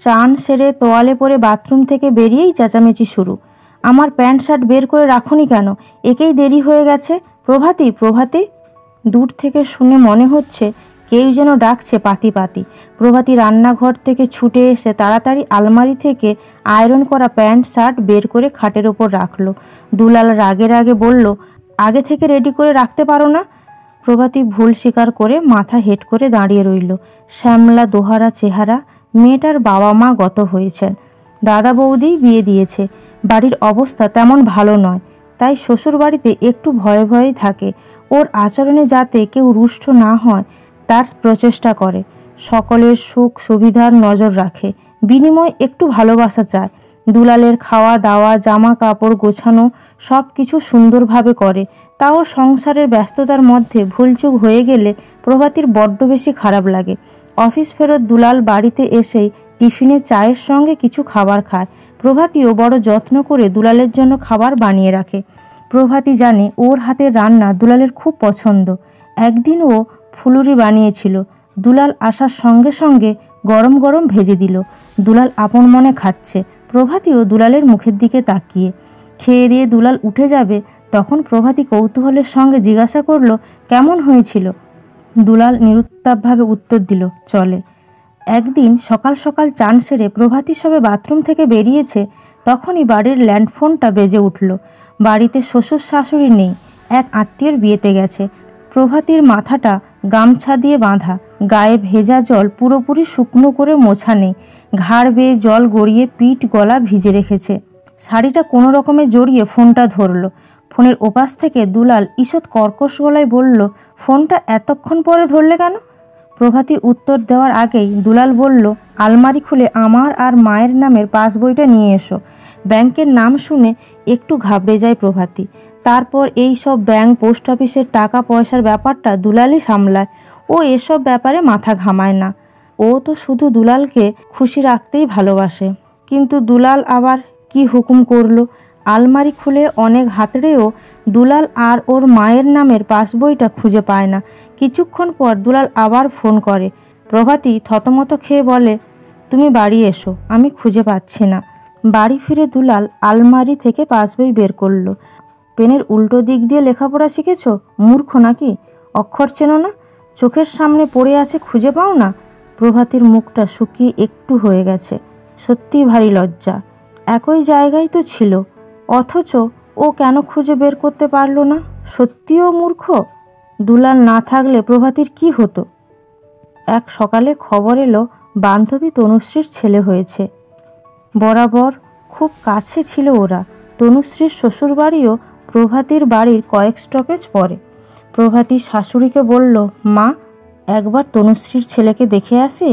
চান সেরে তোয়ালে পরে বাথরুম থেকে বেরিয়েই চেঁচামেচি শুরু। আমার প্যান্ট শার্ট বের করে রাখুনি কেন? একেই দেরি হয়ে গেছে। প্রভাতী, প্রভাতী। দূর থেকে শুনে মনে হচ্ছে কেউ যেন ডাকছে পাতি পাতি। প্রভাতী রান্নাঘর থেকে ছুটে এসে তাড়াতাড়ি আলমারি থেকে আয়রন করা প্যান্ট শার্ট বের করে খাটের ওপর রাখলো। দুলাল রাগে রাগে বলল, আগে থেকে রেডি করে রাখতে পারো না? প্রভাতী ভুল স্বীকার করে মাথা হেঁট করে দাঁড়িয়ে রইল। শ্যামলা দোহারা চেহারা। মেয়েটার বাবা মা গত হয়েছেন, দাদা বৌদি বিয়ে দিয়েছে। বাড়ির অবস্থা তেমন ভালো নয়, তাই শ্বশুর বাড়িতে একটু ভয়ে ভয়েই থাকে। ওর আচরণে যাতে কেউ রুষ্ট না হয় তার প্রচেষ্টা করে। সকলের সুখ সুবিধার নজর রাখে, বিনিময় একটু ভালোবাসা চায়। দুলালের খাওয়া দাওয়া, জামা কাপড় গোছানো সব কিছু সুন্দরভাবে করে। তাও সংসারের ব্যস্ততার মধ্যে ভুলচুক হয়ে গেলে প্রভাতীর বড্ড বেশি খারাপ লাগে। অফিস ফেরত দুলাল বাড়িতে এসেই টিফিনে চায়ের সঙ্গে কিছু খাবার খায়। প্রভাতীও বড় যত্ন করে দুলালের জন্য খাবার বানিয়ে রাখে। প্রভাতী জানে ওর হাতের রান্না দুলালের খুব পছন্দ। একদিন ও ফুলুরি বানিয়েছিল। দুলাল আসার সঙ্গে সঙ্গে গরম গরম ভেজে দিল। দুলাল আপন মনে খাচ্ছে, প্রভাতীও দুলালের মুখের দিকে তাকিয়ে। খেয়ে দিয়ে দুলাল উঠে যাবে, তখন প্রভাতী কৌতূহলের সঙ্গে জিজ্ঞাসা করলো, কেমন হয়েছিল? দুলাল নিরুত্তাপভাবে উত্তর দিল, চলে। একদিন সকাল সকাল চান সেরে প্রভাতী সবে বাথরুম থেকে বেরিয়েছে, তখনই বাড়ির ল্যান্ডফোনটা বেজে উঠল। বাড়িতে শ্বশুর শাশুড়ি নেই, এক আত্মীয়র বিয়েতে গেছে। প্রভাতীর মাথাটা গামছা দিয়ে বাঁধা, গায়ে ভেজা জল পুরোপুরি শুকনো করে মোছা নেই। ঘাড় বেয়ে জল গড়িয়ে পিঠ গলা ভিজে রেখেছে। শাড়িটা কোনো রকমে জড়িয়ে ফোনটা ধরল। ফোনের ওপাশ থেকে দুলাল ঈষৎ কর্কশ গলায় বলল, ফোনটা এতক্ষণ পরে ধরলে কেন? প্রভাতী উত্তর দেওয়ার আগেই দুলাল বলল, আলমারি খুলে আমার আর মায়ের নামের পাসবইটা নিয়ে এসো। ব্যাংকের নাম শুনে একটু ঘাবড়ে যায় প্রভাতী। তারপর এই সব ব্যাংক পোস্ট অফিসের টাকা পয়সার ব্যাপারটা দুলালই সামলায়। ও এসব ব্যাপারে মাথা ঘামায় না। ও তো শুধু দুলালকে খুশি রাখতেই ভালোবাসে। কিন্তু দুলাল আবার কি হুকুম করলো? আলমারি খুলে অনেক হাতড়েও দুলাল আর ওর মায়ের নামের পাসবইটা খুঁজে পায় না। কিছুক্ষণ পর দুলাল আবার ফোন করে। প্রভাতী থতমত খেয়ে বলে, তুমি বাড়ি এসো, আমি খুঁজে পাচ্ছি না। বাড়ি ফিরে দুলাল আলমারি থেকে পাসবই বের করলো। পেনের উল্টো দিক দিয়ে লেখাপড়া শিখেছ? মূর্খ নাকি? অক্ষর চেনো না? চোখের সামনে পড়ে আছে, খুঁজে পাও না? প্রভাতীর মুখটা শুকিয়ে একটু হয়ে গেছে। সত্যিই ভারী লজ্জা। একই জায়গায় তো ছিল, অথচ ও কেন খুঁজে বের করতে পারলো না? সত্যিও মূর্খ। দুলাল না থাকলে প্রভাতীর কি হতো? এক সকালে খবর এলো বান্ধবী তনুশ্রীর ছেলে হয়েছে। বরাবর খুব কাছে ছিল ওরা। তনুশ্রীর শ্বশুরবাড়িও প্রভাতীর বাড়ির কয়েক স্টপেজ পরে। প্রভাতী শাশুড়িকে বলল, মা, একবার তনুশ্রীর ছেলেকে দেখে আসি।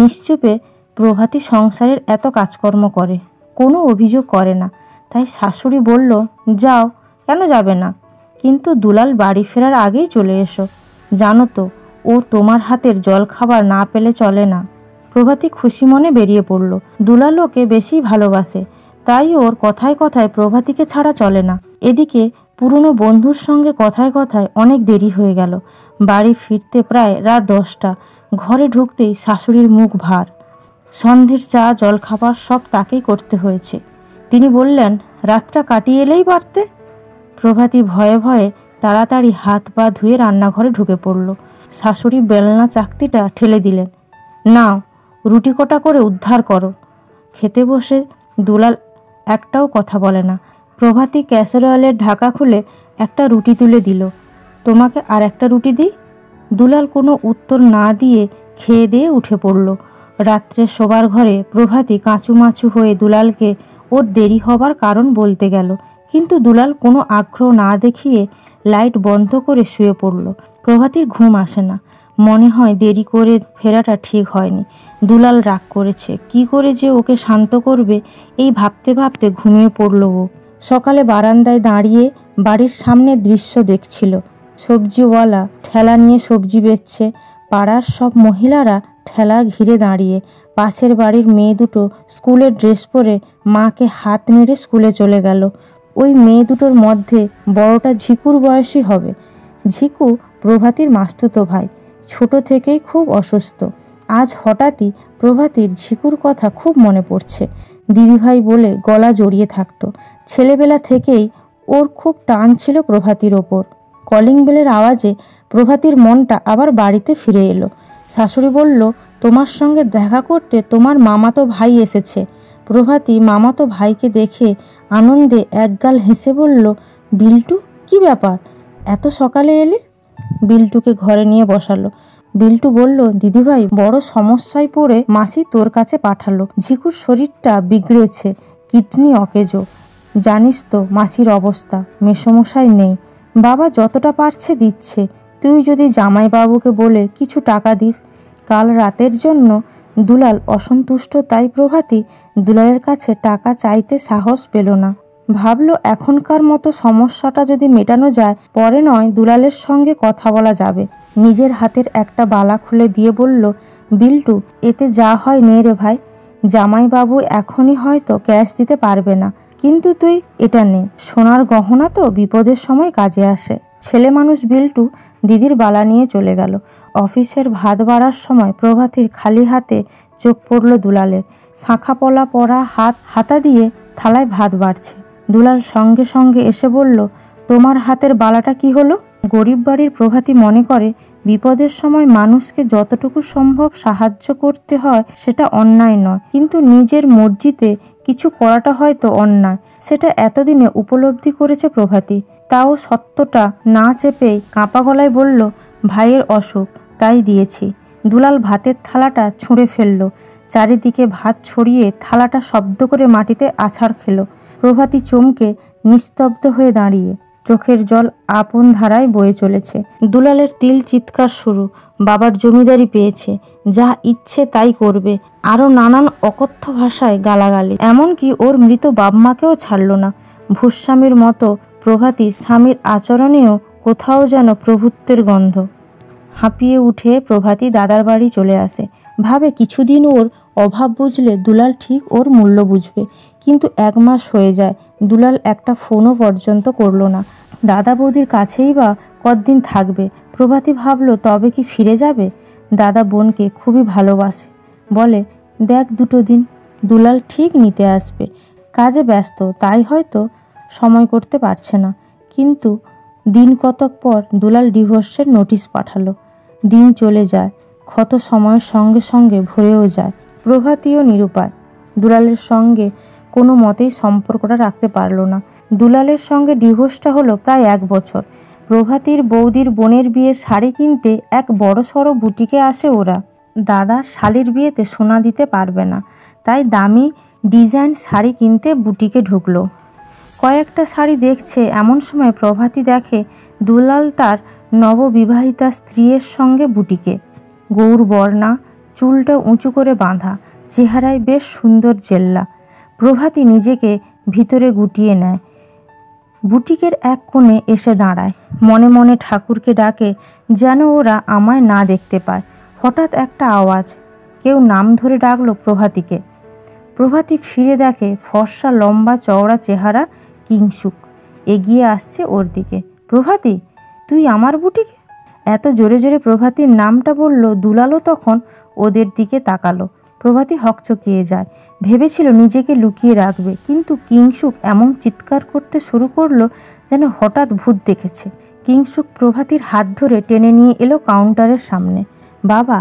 নিশ্চুপে প্রভাতী সংসারের এত কাজকর্ম করে, কোনো অভিযোগ করে না। তাই শাশুড়ি বলল, যাও, কেন যাবে না? কিন্তু দুলাল বাড়ি ফেরার আগেই চলে এসো। জানো তো, ও তোমার হাতের জল খাবার না পেলে চলে না। প্রভাতী খুশি মনে বেরিয়ে পড়ল। দুলাল ওকে বেশি ভালোবাসে, তাই ওর কথায় কথায় প্রভাতীকে ছাড়া চলে না। এদিকে পুরনো বন্ধুর সঙ্গে কথায় কথায় অনেক দেরি হয়ে গেল। বাড়ি ফিরতে প্রায় রাত 10টা। ঘরে ঢুকতেই শাশুড়ির মুখ ভার। সন্ধ্যের চা জলখাবার সব তাকেই করতে হয়েছে। তিনি বললেন, রাতটা কাটিয়ে এলেই পারতে। প্রভাতী ভয়ে ভয়ে তাড়াতাড়ি হাত পা ধুয়ে রান্নাঘরে ঢুকে পড়ল। শাশুড়ি বেলনা চাকতিটা ঠেলে দিলেন, নাও, রুটি কটা করে উদ্ধার করো। খেতে বসে দুলাল একটাও কথা বলে না। প্রভাতী ক্যাসেরোয়ালের ঢাকা খুলে একটা রুটি তুলে দিল। তোমাকে আর একটা রুটি দিই? দুলাল কোনো উত্তর না দিয়ে খেয়ে দিয়ে উঠে পড়ল। রাত্রে শোবার ঘরে প্রভাতী কাঁচুমাচু হয়ে দুলালকে ওর দেরি হবার কারণ বলতে গেল, কিন্তু দুলাল কোনো আগ্রহ না দেখিয়ে লাইট বন্ধ করে শুয়ে পড়ল। প্রভাতীর ঘুম আসে না। মনে হয় দেরি করে ফেরাটা ঠিক হয়নি। দুলাল রাগ করেছে, কি করে যে ওকে শান্ত করবে এই ভাবতে ভাবতে ঘুমিয়ে পড়ল ও। সকালে বারান্দায় দাঁড়িয়ে বাড়ির সামনের দৃশ্য দেখছিল। সবজিওয়ালা ঠেলা নিয়ে সবজি বেচছে। পাড়ার সব মহিলারা ঠেলা ঘিরে দাঁড়িয়ে। পাশের বাড়ির মেয়ে দুটো স্কুলের ড্রেস পরে মাকে হাত নেড়ে স্কুলে চলে গেল। ওই মেয়ে দুটোর মধ্যে বড়টা ঝিকুর বয়সী হবে। ঝিকু প্রভাতীর মাস্তুতো ভাই। ছোট থেকেই খুব অসুস্থ। আজ হঠাৎই প্রভাতীর ঝিকুর কথা খুব মনে পড়ছে। দিদিভাই বলে গলা জড়িয়ে থাকতো। ছেলেবেলা থেকেই ওর খুব টান ছিল প্রভাতীর ওপর। কলিং বেলের আওয়াজে প্রভাতীর মনটা আবার বাড়িতে ফিরে এলো। শাশুড়ি বলল, তোমার সঙ্গে দেখা করতে তোমার মামাতো ভাই এসেছে। প্রভাতী মামাতো ভাইকে দেখে আনন্দে একগাল হেসে বলল, বিল্টু, কি ব্যাপার, এত সকালে এলে? বিল্টুকে ঘরে নিয়ে বসালো। বিল্টু বলল, দিদিভাই, বড় সমস্যায় পড়ে মাসি তোর কাছে পাঠালো। ঝিকুর শরীরটা বিগড়েছে, কিডনি অকেজো। জানিস তো মাসির অবস্থা, মেসোমশাই নেই, বাবা যতটা পারছে দিচ্ছে। তুই যদি জামাইবাবুকে বলে কিছু টাকা দিস। কাল রাতের জন্য দুলাল অসন্তুষ্ট, তাই প্রভাতী দুলালের কাছে টাকা চাইতে সাহস পেল না। ভাবল, এখনকার মতো সমস্যাটা যদি মেটানো যায়, পরে নয় দুলালের সঙ্গে কথা বলা যাবে। নিজের হাতের একটা বালা খুলে দিয়ে বলল, বিল্টু, এতে যা হয় নে রে ভাই, জামাইবাবু এখনই হয়তো ক্যাশ দিতে পারবে না, কিন্তু তুই এটা নে, সোনার গহনা তো বিপদের সময় কাজে আসে। ছেলে মানুষ বিল্টু দিদির বালা নিয়ে চলে গেল। অফিসের ভাত বাড়ার সময় প্রভাতীর খালি হাতে চোখ পড়ল দুলালের। শাঁখা পলা পরা হাতা দিয়ে থালায় ভাত বাড়ছে। দুলাল সঙ্গে সঙ্গে এসে বলল, তোমার হাতের বালাটা কি হলো? গরিব বাড়ির প্রভাতী মনে করে বিপদের সময় মানুষকে যতটুকু সম্ভব সাহায্য করতে হয় সেটা অন্যায় নয়, কিন্তু নিজের মর্জিতে কিছু করাটা হয়তো অন্যায়। সেটা এতদিনে উপলব্ধি করেছে প্রভাতী। তাও সত্যটা না চেপেই কাঁপা গলায় বলল, ভাইয়ের অসুখ, তাই দিয়েছি। দুলাল ভাতের থালাটা ছুঁড়ে ফেলল। চারিদিকে ভাত ছড়িয়ে থালাটা শব্দ করে মাটিতে আছাড় খেল। প্রভাতী চমকে নিস্তব্ধ হয়ে দাঁড়িয়ে, চোখের জল আপন ধারায় বয়ে চলেছে। দুলালের তিল চিৎকার শুরু। বাবার জমিদারি পেয়েছে, যা ইচ্ছে তাই করবে, আরও নানান অকথ্য ভাষায় গালাগালি, এমনকি ওর মৃত বাপ-মাকেও ছাড়ল না। ভূস্বামীর মতো প্রভাতী স্বামীর আচরণেও কোথাও যেন প্রভুত্বের গন্ধ। হাঁপিয়ে উঠে প্রভাতী দাদার বাড়ি চলে আসে। ভাবে কিছুদিন ওর অভাব বুঝলে দুলাল ঠিক ওর মূল্য বুঝবে। কিন্তু 1 মাস হয়ে যায়, দুলাল একটা ফোনও পর্যন্ত করল না। দাদা বৌদির কাছেই বা কতদিন থাকবে? প্রভাতী ভাবল, তবে কি ফিরে যাবে? দাদা বোনকে খুবই ভালোবাসে, বলে, দেখ 2 দিন, দুলাল ঠিক নিতে আসবে। কাজে ব্যস্ত, তাই হয়তো সময় করতে পারছে না। কিন্তু দিন কতক পর দুলাল ডিভোর্সের নোটিশ পাঠালো। দিন চলে যায়, ক্ষত সময়ের সঙ্গে সঙ্গে ভরেও যায়। প্রভাতীও নিরুপায়। দুলালের সঙ্গে কোনো মতেই সম্পর্কটা রাখতে পারল না। দুলালের সঙ্গে ডিভোর্সটা হলো প্রায় 1 বছর। প্রভাতীর বৌদির বোনের বিয়ের শাড়ি কিনতে এক বড়সড় বুটিকে আসে ওরা। দাদা শালির বিয়েতে সোনা দিতে পারবে না, তাই দামি ডিজাইন শাড়ি কিনতে বুটিকে ঢুকলো। কয়েকটা শাড়ি দেখছে, এমন সময় প্রভাতী দেখে দুলাল তার নববিবাহিতা স্ত্রীর সঙ্গে বুটিকে। গৌর বর্ণা, চুলটা উঁচু করে বাঁধা, চেহারায় বেশ সুন্দর জেল্লা। প্রভাতী নিজেকে ভিতরে গুটিয়ে নেয়। বুটিকের এক কোণে এসে দাঁড়ায়, মনে মনে ঠাকুরকে ডাকে যেন ওরা আমায় না দেখতে পায়। হঠাৎ একটা আওয়াজ, কেউ নাম ধরে ডাকলো প্রভাতীকে। প্রভাতী ফিরে দেখে ফর্সা লম্বা চওড়া চেহারা কিংসুক এগিয়ে আসছে ওর দিকে। প্রভাতী, তুই আমার বুটিকে? এত জোরে জোরে প্রভাতীর নামটা বলল, দুলালও তখন ওদের দিকে তাকালো। প্রভাতী হকচকিয়ে যায়। ভেবেছিল নিজেকে লুকিয়ে রাখবে, কিন্তু কিংসুক এমন চিৎকার করতে শুরু করলো যেন হঠাৎ ভূত দেখেছে। কিংসুক প্রভাতীর হাত ধরে টেনে নিয়ে এলো কাউন্টারের সামনে। বাবা,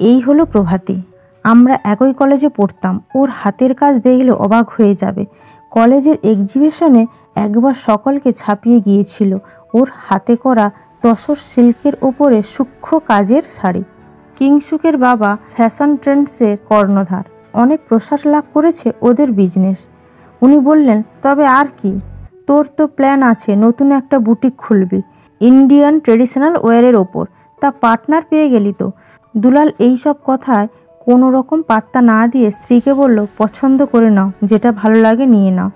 এই হলো প্রভাতী, আমরা একই কলেজে পড়তাম। ওর হাতের কাজ দেখলে অবাক হয়ে যাবে। কলেজের এক্সিবিশনে একবার সকলকে ছাপিয়ে গিয়েছিল ওর হাতে করা তসর সিল্কের ওপরে সূক্ষ্ম কাজের শাড়ি। কিংসুকের বাবা ফ্যাশন ট্রেন্ডসের কর্ণধার, অনেক প্রসার লাভ করেছে ওদের বিজনেস। উনি বললেন, তবে আর কি, তোর তো প্ল্যান আছে নতুন একটা বুটিক খুলবি ইন্ডিয়ান ট্রেডিশনাল ওয়্যারের ওপর, তা পার্টনার পেয়ে গেলি তো। দুলাল এই সব কথায় কোনো রকম পাত্তা না দিয়ে স্ত্রীকে বলল, পছন্দ করে নাও, যেটা ভালো লাগে নিয়ে নাও।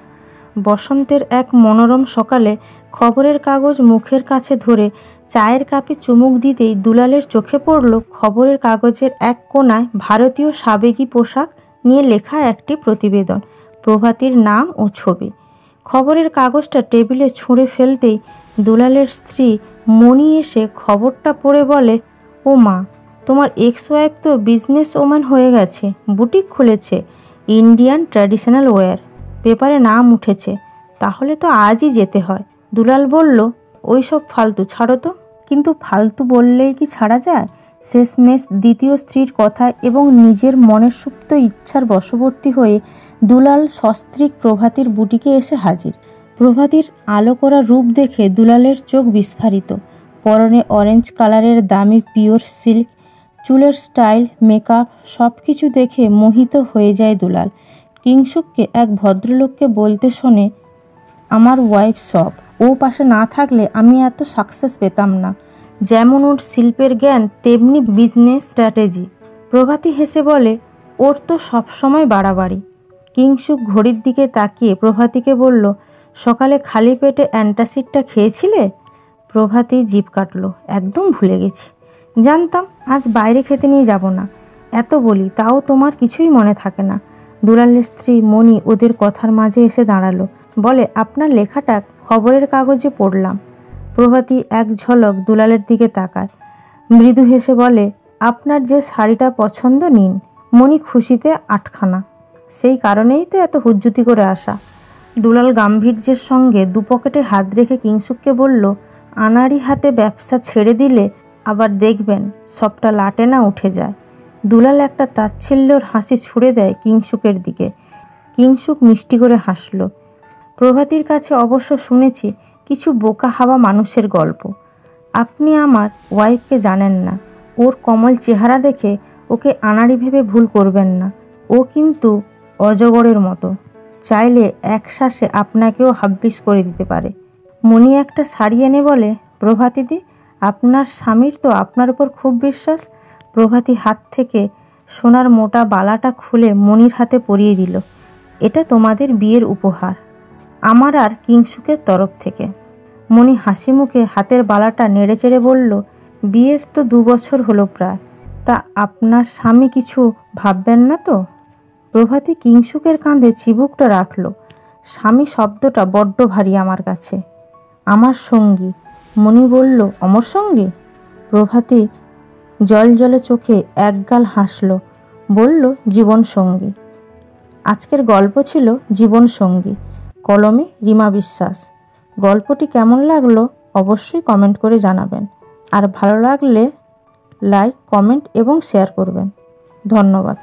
বসন্তের এক মনোরম সকালে খবরের কাগজ মুখের কাছে ধরে চায়ের কাপে চুমুক দিতেই দুলালের চোখে পড়ল খবরের কাগজের এক কোণায় ভারতীয় সাবেকি পোশাক নিয়ে লেখা একটি প্রতিবেদন, প্রভাতীর নাম ও ছবি। খবরের কাগজটা টেবিলে ছুঁড়ে ফেলতেই দুলালের স্ত্রী মণি এসে খবরটা পড়ে বলে, ও মা, তোমার এক্স ওয়াইফ তো বিজনেস ওম্যান হয়ে গেছে, বুটিক খুলেছে, ইন্ডিয়ান ট্র্যাডিশনাল ওয়্যার, পেপারে নাম উঠেছে। তাহলে তো আজই যেতে হয়। দুলাল বলল, ওই সব ফালতু ছাড়ো তো। কিন্তু ফালতু বললেই কি ছাড়া যায়? শেষমেশ দ্বিতীয় স্ত্রীর কথা এবং নিজের মনের সুপ্ত ইচ্ছার বশবর্তী হয়ে দুলাল সস্ত্রীক প্রভাতীর বুটিকে এসে হাজির। প্রভাতীর আলো করা রূপ দেখে দুলালের চোখ বিস্ফারিত। পরনে অরেঞ্জ কালারের দামি পিওর সিল্ক, চুলের স্টাইল, মেকআপ সব কিছু দেখে মোহিত হয়ে যায় দুলাল। কিংসুককে এক ভদ্রলোককে বলতে শোনে, আমার ওয়াইফ সব, ও পাশে না থাকলে আমি এত সাকসেস পেতাম না। যেমন ওর শিল্পের জ্ঞান, তেমনি বিজনেস স্ট্র্যাটেজি। প্রভাতী হেসে বলে, ওর তো সবসময় বাড়াবাড়ি। কিংসুক ঘড়ির দিকে তাকিয়ে প্রভাতীকে বলল, সকালে খালি পেটে অ্যান্টাসিডটা খেয়েছিলে? প্রভাতী জিভ কাটল, একদম ভুলে গেছি। জানতাম আজ বাইরে খেতে নিয়ে যাব না। এত বলি, তাও তোমার কিছুই মনে থাকে না। দুলালের স্ত্রী মণি ওদের কথার মাঝে এসে দাঁড়ালো, বলে, আপনার লেখাটা খবরের কাগজে পড়লাম। প্রভাতী এক ঝলক দুলালের দিকে তাকায়, মৃদু হেসে বলে, আপনার যে শাড়িটা পছন্দ নিন। মণি খুশিতে আটখানা। সেই কারণেই তো এত হুজ্জুতি করে আসা। দুলাল গাম্ভীর্যের সঙ্গে দু পকেটে হাত রেখে কিংসুককে বলল, আনাড়ি হাতে ব্যবসা ছেড়ে দিলে আবার দেখবেন সবটা লাটে না উঠে যায়। দুলাল একটা তাচ্ছিল্যর হাসি ছুড়ে দেয় কিংসুকের দিকে। কিংসুক মিষ্টি করে হাসল। প্রভাতীর কাছে অবশ্য শুনেছি কিছু বোকা হাওয়া মানুষের গল্প। আপনি আমার ওয়াইফকে জানেন না। ওর কমল চেহারা দেখে ওকে আনাড়ি ভেবে ভুল করবেন না। ও কিন্তু অজগরের মতো, চাইলে এক শ্বাসে আপনাকেও হাব্বিস করে দিতে পারে। মণি একটা শাড়ি এনে বলে, প্রভাতীদি, আপনার স্বামীর তো আপনার উপর খুব বিশ্বাস। প্রভাতী হাত থেকে সোনার মোটা বালাটা খুলে মণির হাতে পরিয়ে দিল। এটা তোমাদের বিয়ের উপহার, আমার আর কিংসুকের তরফ থেকে। মণি হাসি মুখে হাতের বালাটা নেড়েচেড়ে বলল, বিয়ের তো 2 বছর হলো প্রায়, তা আপনার স্বামী কিছু ভাববেন না তো? প্রভাতী কিংসুকের কাঁধে চিবুকটা রাখল। স্বামী শব্দটা বড্ড ভারী আমার কাছে। আমার সঙ্গী। মণি বলল, অমর সঙ্গী? প্রভাতী জলজলে চোখে একগাল হাসল, বলল, জীবন সঙ্গী। আজকের গল্প ছিল জীবন সঙ্গী, কলমে রিমা বিশ্বাস। গল্পটি কেমন লাগলো অবশ্যই কমেন্ট করে জানাবেন, আর ভালো লাগলে লাইক, কমেন্ট এবং শেয়ার করবেন। ধন্যবাদ।